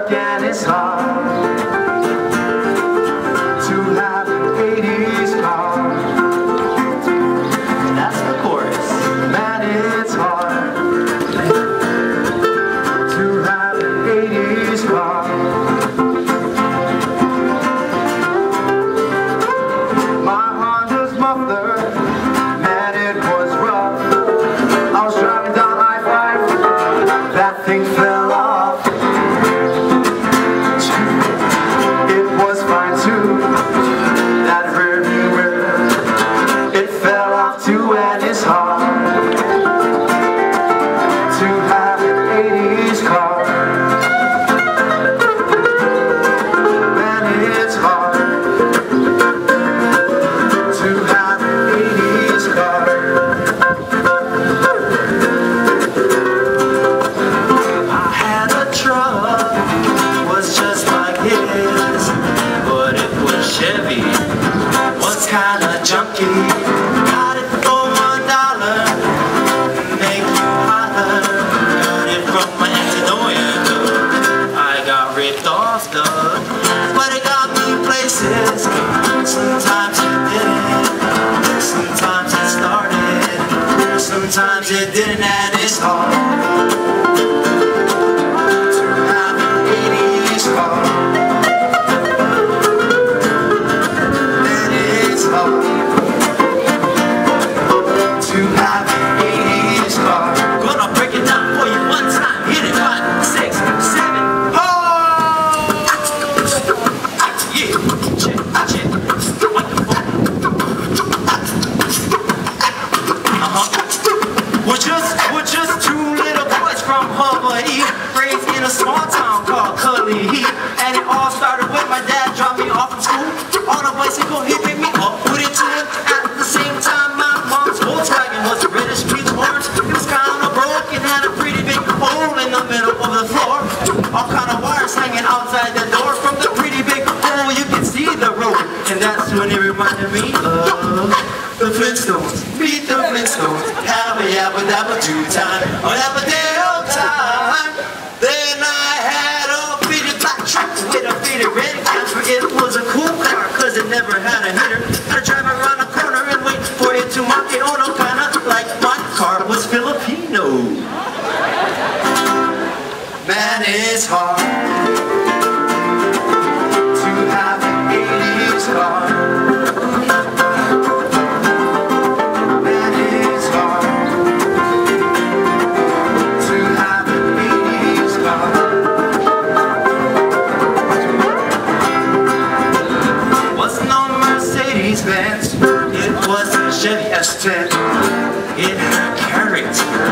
work and it's hard to have an 80s car. That's the chorus. Man, it's hard to have an 80s car. My Honda's muffler, man, it was rough. I was driving down I-5, that thing fell off. It was fine too, that rear view mirror, it fell off too, and it's hard to have an 80s car. Man, it's hard to have an 80s car. I had a truck, was just like his, but it was Chevy, was kinda junky. Got it for $1, make you holler. Got it from my Antonoia. I got ripped off though, but it got me places. Sometimes it didn't, sometimes it started, sometimes it didn't, and it's hard to have an 80s car. And it's hard to have an 80s car. Gonna break it down for you one time. Hit it, 5, 6, 7. Oh! Yeah, check, check. We're just two little boys from Hawaii, raised in a small town called Kahului. And it all started when my dad dropped me off from school on a bicycle. He picked me up, put it to him. At the same time, my mom's Volkswagen was a reddish peach orange. It was kinda broken, had a pretty big hole in the middle of the floor. All kind of wires hanging outside the door. From the pretty big hole, you can see the road. And that's when it reminded me of the Flintstones. Meet the Flintstones. Have a yabba dabba do time. Oh, have a day of time. Then I had a faded black truck with a faded red camper. It was a cool car, cause it never had a hitter. Had to drive around the corner and wait for it to mark it. Oh no, kinda like my car was Filipino. Man, it's hard to have an 80s car. Man, it's hard to have an 80s car. Wasn't no Mercedes-Benz, it was a Chevy S10. It had character,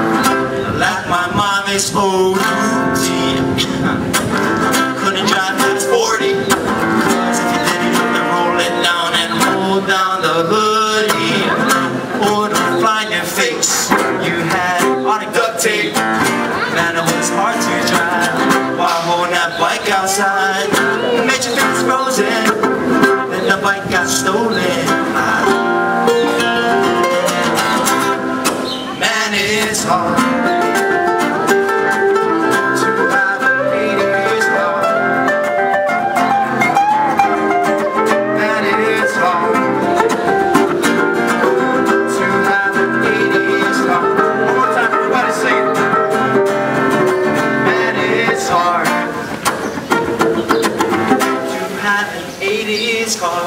like my mommy's old Uzi. Couldn't drive past 40, cause if you did, you have to roll it down and hold down the hoodie. Or to fly in your face, you had on a duct tape. Man, it was hard to drive while holding that bike outside. Made your face frozen, then the bike got stolen. Man, it's hard to have an 80s car. Man, it's hard to have an 80s car. One more time, everybody sing it. Man, it's hard to have an 80s car.